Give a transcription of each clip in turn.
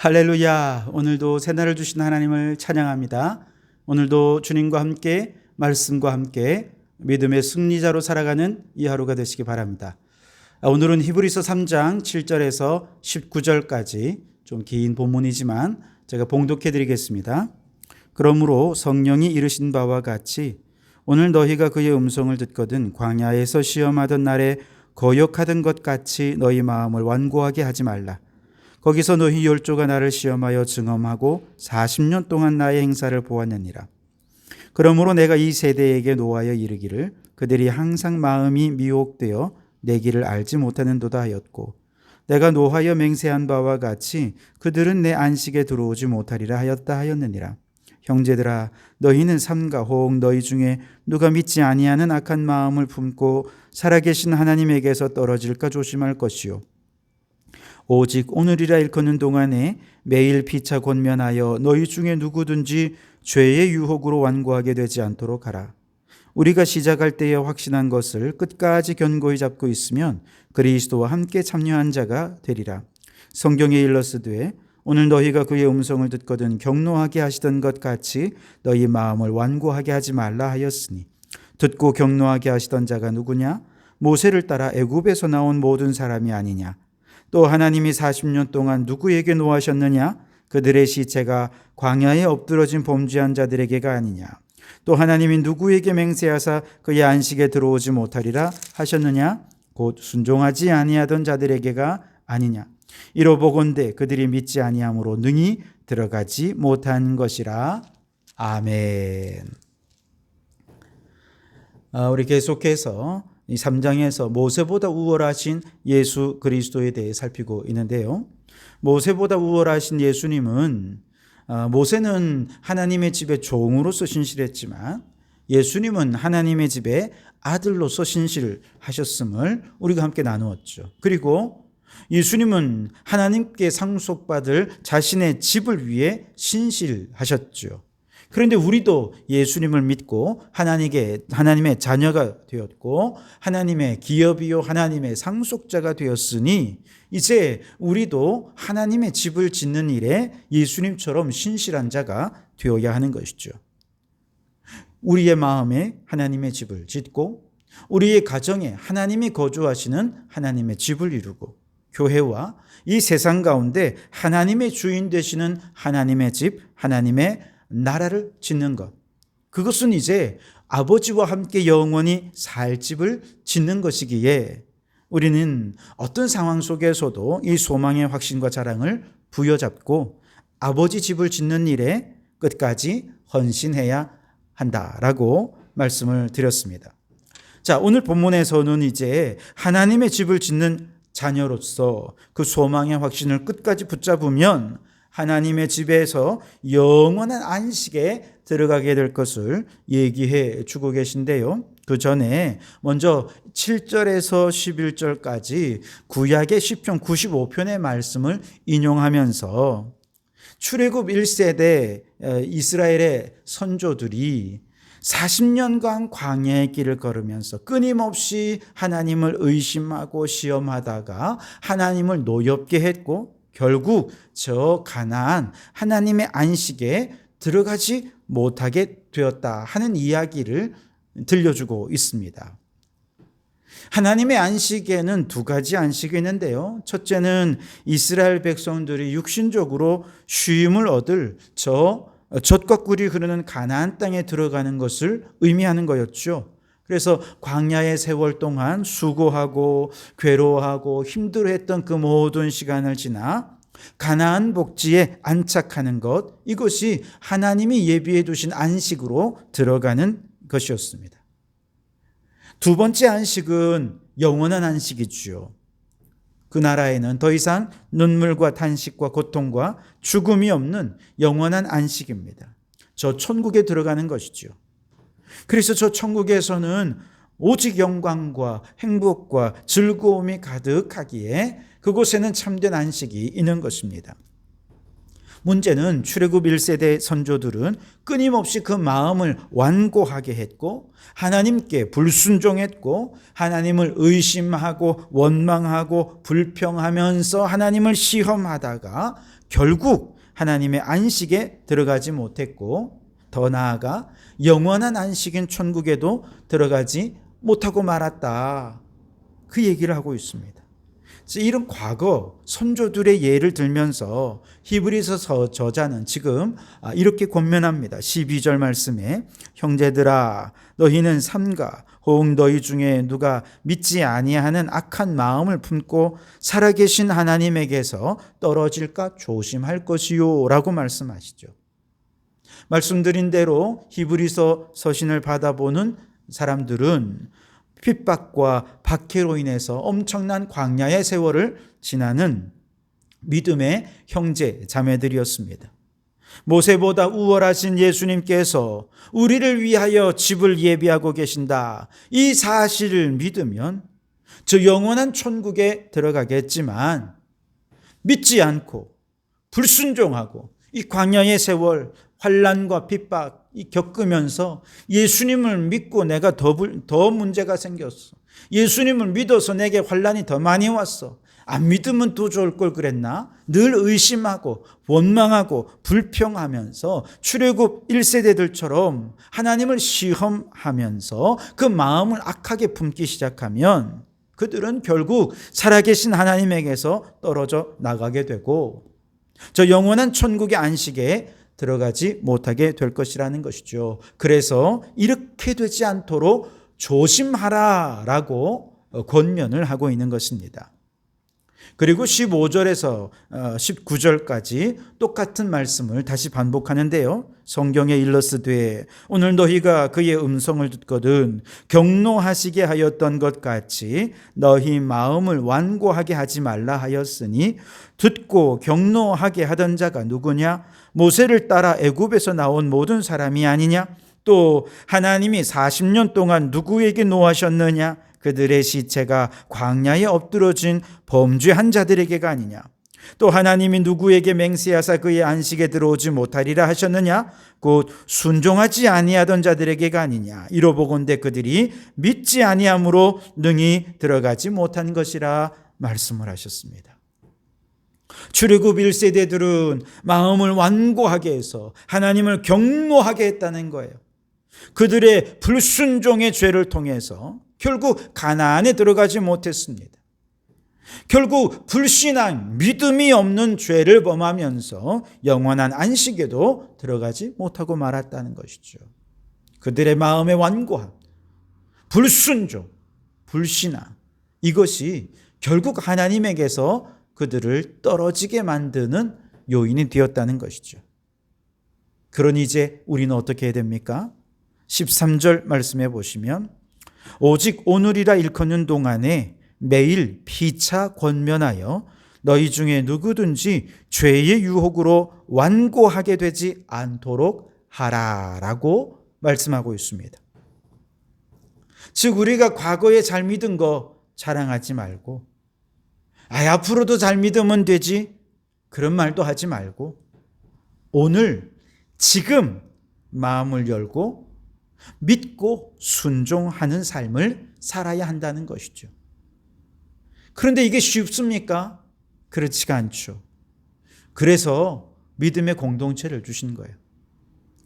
할렐루야. 오늘도 새날을 주신 하나님을 찬양합니다. 오늘도 주님과 함께 말씀과 함께 믿음의 승리자로 살아가는 이 하루가 되시기 바랍니다. 오늘은 히브리서 3장 7절에서 19절까지 좀 긴 본문이지만 제가 봉독해 드리겠습니다. 그러므로 성령이 이르신 바와 같이 오늘 너희가 그의 음성을 듣거든 광야에서 시험하던 날에 거역하던 것 같이 너희 마음을 완고하게 하지 말라. 거기서 너희 열조가 나를 시험하여 증험하고 40년 동안 나의 행사를 보았느니라. 그러므로 내가 이 세대에게 노하여 이르기를 그들이 항상 마음이 미혹되어 내 길을 알지 못하는도다 하였고, 내가 노하여 맹세한 바와 같이 그들은 내 안식에 들어오지 못하리라 하였다 하였느니라. 형제들아, 너희는 삼가 혹 너희 중에 누가 믿지 아니하는 악한 마음을 품고 살아계신 하나님에게서 떨어질까 조심할 것이요, 오직 오늘이라 일컫는 동안에 매일 피차 권면하여 너희 중에 누구든지 죄의 유혹으로 완고하게 되지 않도록 하라. 우리가 시작할 때에 확신한 것을 끝까지 견고히 잡고 있으면 그리스도와 함께 참여한 자가 되리라. 성경에 일렀으되 오늘 너희가 그의 음성을 듣거든 경노하게 하시던 것 같이 너희 마음을 완고하게 하지 말라 하였으니, 듣고 경노하게 하시던 자가 누구냐? 모세를 따라 애굽에서 나온 모든 사람이 아니냐? 또 하나님이 40년 동안 누구에게 노하셨느냐? 그들의 시체가 광야에 엎드러진 범죄한 자들에게가 아니냐? 또 하나님이 누구에게 맹세하사 그의 안식에 들어오지 못하리라 하셨느냐? 곧 순종하지 아니하던 자들에게가 아니냐? 이로보건대 그들이 믿지 아니함으로 능히 들어가지 못한 것이라. 아멘. 우리 계속해서 이 3장에서 모세보다 우월하신 예수 그리스도에 대해 살피고 있는데요. 모세보다 우월하신 예수님은, 모세는 하나님의 집에 종으로서 신실했지만 예수님은 하나님의 집에 아들로서 신실하셨음을 우리가 함께 나누었죠. 그리고 예수님은 하나님께 상속받을 자신의 집을 위해 신실하셨죠. 그런데 우리도 예수님을 믿고 하나님의 자녀가 되었고 하나님의 기업이요 하나님의 상속자가 되었으니 이제 우리도 하나님의 집을 짓는 일에 예수님처럼 신실한 자가 되어야 하는 것이죠. 우리의 마음에 하나님의 집을 짓고 우리의 가정에 하나님이 거주하시는 하나님의 집을 이루고 교회와 이 세상 가운데 하나님의 주인 되시는 하나님의 집, 하나님의 나라를 짓는 것, 그것은 이제 아버지와 함께 영원히 살 집을 짓는 것이기에 우리는 어떤 상황 속에서도 이 소망의 확신과 자랑을 부여잡고 아버지 집을 짓는 일에 끝까지 헌신해야 한다라고 말씀을 드렸습니다. 자, 오늘 본문에서는 이제 하나님의 집을 짓는 자녀로서 그 소망의 확신을 끝까지 붙잡으면 하나님의 집에서 영원한 안식에 들어가게 될 것을 얘기해 주고 계신데요. 그 전에 먼저 7절에서 11절까지 구약의 시편 95편의 말씀을 인용하면서 출애굽 1세대 이스라엘의 선조들이 40년간 광야의 길을 걸으면서 끊임없이 하나님을 의심하고 시험하다가 하나님을 노엽게 했고 결국 저 가나안 하나님의 안식에 들어가지 못하게 되었다 하는 이야기를 들려주고 있습니다. 하나님의 안식에는 두 가지 안식이 있는데요. 첫째는 이스라엘 백성들이 육신적으로 쉼을 얻을 젖과 꿀이 흐르는 가나안 땅에 들어가는 것을 의미하는 거였죠. 그래서 광야의 세월 동안 수고하고 괴로워하고 힘들어했던 그 모든 시간을 지나 가나안 복지에 안착하는 것, 이것이 하나님이 예비해 두신 안식으로 들어가는 것이었습니다. 두 번째 안식은 영원한 안식이지요. 그 나라에는 더 이상 눈물과 탄식과 고통과 죽음이 없는 영원한 안식입니다. 저 천국에 들어가는 것이죠. 그래서 저 천국에서는 오직 영광과 행복과 즐거움이 가득하기에 그곳에는 참된 안식이 있는 것입니다. 문제는 출애굽 1세대 선조들은 끊임없이 그 마음을 완고하게 했고 하나님께 불순종했고 하나님을 의심하고 원망하고 불평하면서 하나님을 시험하다가 결국 하나님의 안식에 들어가지 못했고 더 나아가 영원한 안식인 천국에도 들어가지 못하고 말았다. 그 얘기를 하고 있습니다. 이런 과거 선조들의 예를 들면서 히브리서 저자는 지금 이렇게 권면합니다. 12절 말씀에 형제들아 너희는 삼가 혹 너희 중에 누가 믿지 아니하는 악한 마음을 품고 살아계신 하나님에게서 떨어질까 조심할 것이요 라고 말씀하시죠. 말씀드린 대로 히브리서 서신을 받아보는 사람들은 핍박과 박해로 인해서 엄청난 광야의 세월을 지나는 믿음의 형제 자매들이었습니다. 모세보다 우월하신 예수님께서 우리를 위하여 집을 예비하고 계신다. 이 사실을 믿으면 저 영원한 천국에 들어가겠지만 믿지 않고 불순종하고 이 광야의 세월 환난과 핍박 겪으면서 예수님을 믿고 내가 더 문제가 생겼어. 예수님을 믿어서 내게 환난이 더 많이 왔어. 안 믿으면 더 좋을 걸 그랬나? 늘 의심하고 원망하고 불평하면서 출애굽 1세대들처럼 하나님을 시험하면서 그 마음을 악하게 품기 시작하면 그들은 결국 살아계신 하나님에게서 떨어져 나가게 되고 저 영원한 천국의 안식에 들어가지 못하게 될 것이라는 것이죠. 그래서 이렇게 되지 않도록 조심하라라고 권면을 하고 있는 것입니다. 그리고 15절에서 19절까지 똑같은 말씀을 다시 반복하는데요. 성경에 일러스되 오늘 너희가 그의 음성을 듣거든 경노하시게 하였던 것 같이 너희 마음을 완고하게 하지 말라 하였으니 듣고 경노하게 하던 자가 누구냐? 모세를 따라 애굽에서 나온 모든 사람이 아니냐? 또 하나님이 40년 동안 누구에게 노하셨느냐? 그들의 시체가 광야에 엎드러진 범죄한 자들에게가 아니냐? 또 하나님이 누구에게 맹세하사 그의 안식에 들어오지 못하리라 하셨느냐? 곧 순종하지 아니하던 자들에게가 아니냐? 이로보건대 그들이 믿지 아니함으로 능히 들어가지 못한 것이라 말씀을 하셨습니다. 출애굽 1세대들은 마음을 완고하게 해서 하나님을 경노하게 했다는 거예요. 그들의 불순종의 죄를 통해서 결국 가나안에 들어가지 못했습니다. 결국 불신앙, 믿음이 없는 죄를 범하면서 영원한 안식에도 들어가지 못하고 말았다는 것이죠. 그들의 마음의 완고함, 불순종, 불신앙, 이것이 결국 하나님에게서 그들을 떨어지게 만드는 요인이 되었다는 것이죠. 그러니 이제 우리는 어떻게 해야 됩니까? 13절 말씀해 보시면 오직 오늘이라 일컫는 동안에 매일 피차 권면하여 너희 중에 누구든지 죄의 유혹으로 완고하게 되지 않도록 하라라고 말씀하고 있습니다. 즉 우리가 과거에 잘 믿은 거 자랑하지 말고 앞으로도 잘 믿으면 되지 그런 말도 하지 말고 오늘 지금 마음을 열고 믿고 순종하는 삶을 살아야 한다는 것이죠. 그런데 이게 쉽습니까? 그렇지가 않죠. 그래서 믿음의 공동체를 주신 거예요.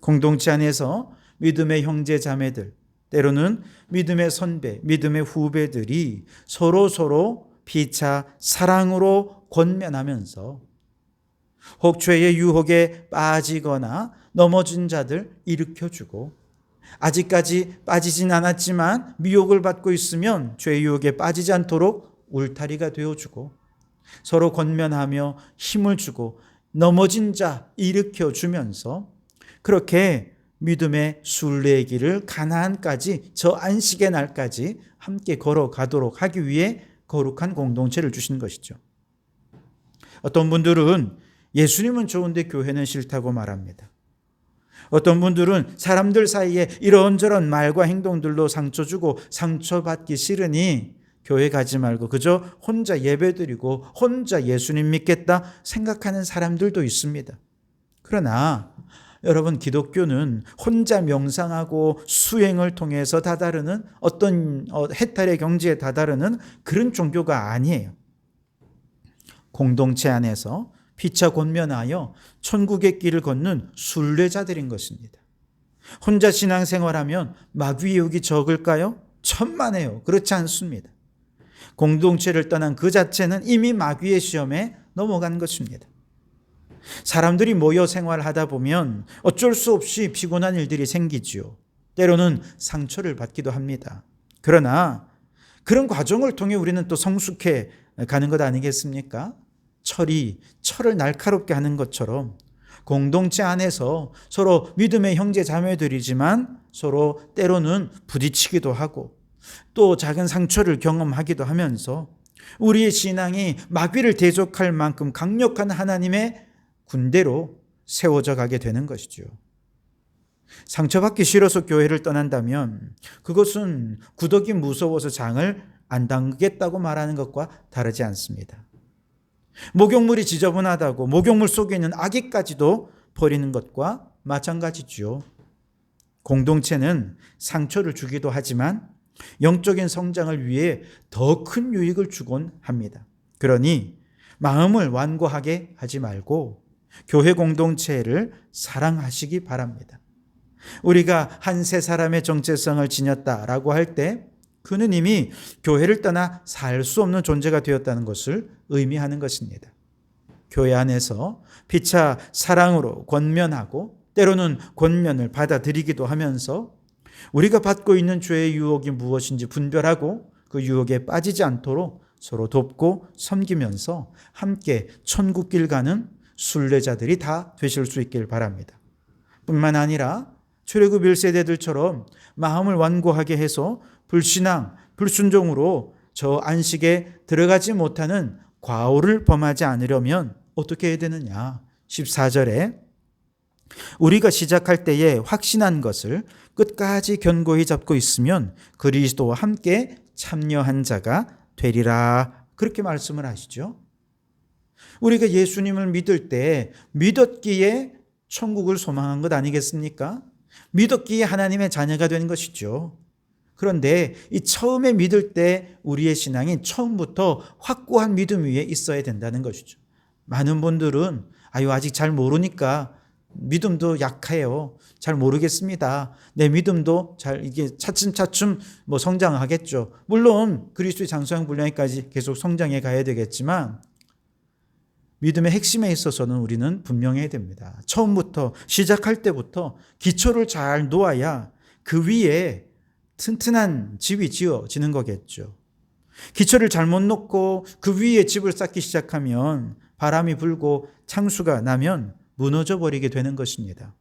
공동체 안에서 믿음의 형제 자매들, 때로는 믿음의 선배, 믿음의 후배들이 서로 피차 사랑으로 권면하면서 혹 죄의 유혹에 빠지거나 넘어진 자들 일으켜주고 아직까지 빠지진 않았지만 미혹을 받고 있으면 죄의 유혹에 빠지지 않도록 울타리가 되어주고 서로 권면하며 힘을 주고 넘어진 자 일으켜주면서 그렇게 믿음의 순례의 길을 가나안까지 저 안식의 날까지 함께 걸어가도록 하기 위해 거룩한 공동체를 주신 것이죠. 어떤 분들은 예수님은 좋은데 교회는 싫다고 말합니다. 어떤 분들은 사람들 사이에 이런저런 말과 행동들로 상처 주고 상처받기 싫으니 교회 가지 말고 그저 혼자 예배드리고 혼자 예수님 믿겠다 생각하는 사람들도 있습니다. 그러나 여러분 기독교는 혼자 명상하고 수행을 통해서 다다르는 어떤 해탈의 경지에 다다르는 그런 종교가 아니에요. 공동체 안에서 피차 권면하여 천국의 길을 걷는 순례자들인 것입니다. 혼자 신앙생활하면 마귀유혹이 적을까요? 천만에요. 그렇지 않습니다. 공동체를 떠난 그 자체는 이미 마귀의 시험에 넘어간 것입니다. 사람들이 모여 생활하다 보면 어쩔 수 없이 피곤한 일들이 생기지요. 때로는 상처를 받기도 합니다. 그러나 그런 과정을 통해 우리는 또 성숙해 가는 것 아니겠습니까? 철을 날카롭게 하는 것처럼 공동체 안에서 서로 믿음의 형제 자매들이지만 서로 때로는 부딪히기도 하고 또 작은 상처를 경험하기도 하면서 우리의 신앙이 마귀를 대적할 만큼 강력한 하나님의 군대로 세워져 가게 되는 것이죠. 상처받기 싫어서 교회를 떠난다면 그것은 구더기 무서워서 장을 안 담그겠다고 말하는 것과 다르지 않습니다. 목욕물이 지저분하다고 목욕물 속에 있는 아기까지도 버리는 것과 마찬가지죠. 공동체는 상처를 주기도 하지만 영적인 성장을 위해 더 큰 유익을 주곤 합니다. 그러니 마음을 완고하게 하지 말고 교회 공동체를 사랑하시기 바랍니다. 우리가 한 세 사람의 정체성을 지녔다라고 할 때 그는 이미 교회를 떠나 살 수 없는 존재가 되었다는 것을 의미하는 것입니다. 교회 안에서 피차 사랑으로 권면하고 때로는 권면을 받아들이기도 하면서 우리가 받고 있는 죄의 유혹이 무엇인지 분별하고 그 유혹에 빠지지 않도록 서로 돕고 섬기면서 함께 천국길 가는 순례자들이 다 되실 수 있길 바랍니다. 뿐만 아니라 출애굽 1세대들처럼 마음을 완고하게 해서 불신앙, 불순종으로 저 안식에 들어가지 못하는 과오를 범하지 않으려면 어떻게 해야 되느냐? 14절에 우리가 시작할 때에 확신한 것을 끝까지 견고히 잡고 있으면 그리스도와 함께 참여한 자가 되리라. 그렇게 말씀을 하시죠. 우리가 예수님을 믿을 때 믿었기에 천국을 소망한 것 아니겠습니까? 믿었기에 하나님의 자녀가 된 것이죠. 그런데 이 처음에 믿을 때 우리의 신앙이 처음부터 확고한 믿음 위에 있어야 된다는 것이죠. 많은 분들은 아직 잘 모르니까 믿음도 약해요. 잘 모르겠습니다. 내 믿음도 이게 차츰차츰 성장하겠죠. 물론 그리스도의 장수형 분량까지 계속 성장해 가야 되겠지만 믿음의 핵심에 있어서는 우리는 분명해야 됩니다. 처음부터 시작할 때부터 기초를 잘 놓아야 그 위에 튼튼한 집이 지어지는 거겠죠. 기초를 잘못 놓고 그 위에 집을 쌓기 시작하면 바람이 불고 창수가 나면 무너져 버리게 되는 것입니다.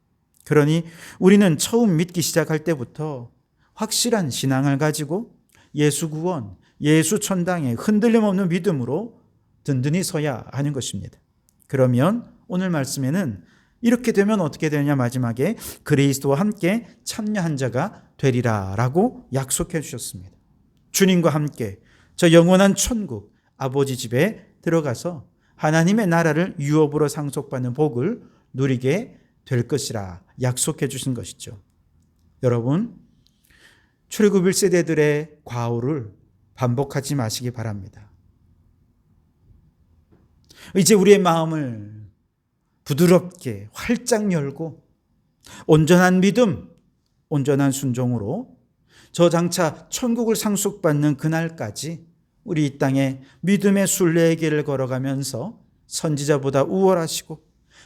그러니 우리는 처음 믿기 시작할 때부터 확실한 신앙을 가지고 예수 구원, 예수 천당에 흔들림 없는 믿음으로 든든히 서야 하는 것입니다. 그러면 오늘 말씀에는 이렇게 되면 어떻게 되느냐, 마지막에 그리스도와 함께 참여한 자가 되리라 라고 약속해 주셨습니다. 주님과 함께 저 영원한 천국 아버지 집에 들어가서 하나님의 나라를 유업으로 상속받는 복을 누리게 될 것이라 약속해 주신 것이죠. 여러분, 출애굽 1세대들의 과오를 반복하지 마시기 바랍니다. 이제 우리의 마음을 부드럽게 활짝 열고 온전한 믿음, 온전한 순종으로 저 장차 천국을 상속받는 그날까지 우리 이 땅에 믿음의 순례의 길을 걸어가면서 선지자보다 우월하시고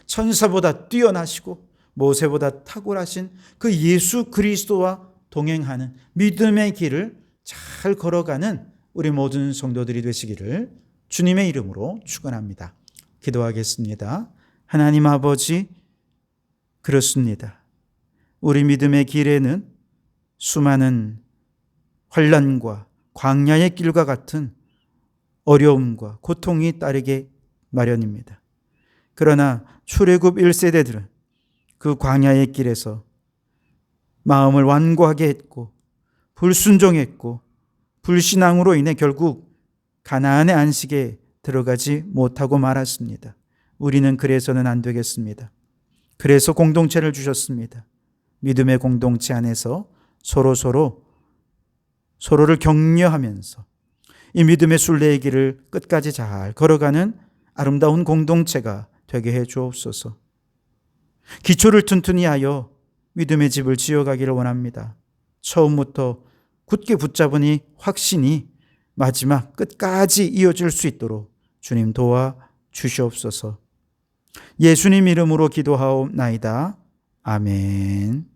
천사보다 뛰어나시고 모세보다 탁월하신 그 예수 그리스도와 동행하는 믿음의 길을 잘 걸어가는 우리 모든 성도들이 되시기를 주님의 이름으로 축원합니다. 기도하겠습니다. 하나님 아버지, 그렇습니다. 우리 믿음의 길에는 수많은 환난과 광야의 길과 같은 어려움과 고통이 따르게 마련입니다. 그러나 출애굽 1세대들은 그 광야의 길에서 마음을 완고하게 했고 불순종했고 불신앙으로 인해 결국 가나안의 안식에 들어가지 못하고 말았습니다. 우리는 그래서는 안 되겠습니다. 그래서 공동체를 주셨습니다. 믿음의 공동체 안에서 서로를 격려하면서 이 믿음의 순례의 길을 끝까지 잘 걸어가는 아름다운 공동체가 되게 해 주옵소서. 기초를 튼튼히 하여 믿음의 집을 지어가기를 원합니다. 처음부터 굳게 붙잡은 이 확신이 마지막 끝까지 이어질 수 있도록 주님 도와 주시옵소서. 예수님 이름으로 기도하옵나이다. 아멘.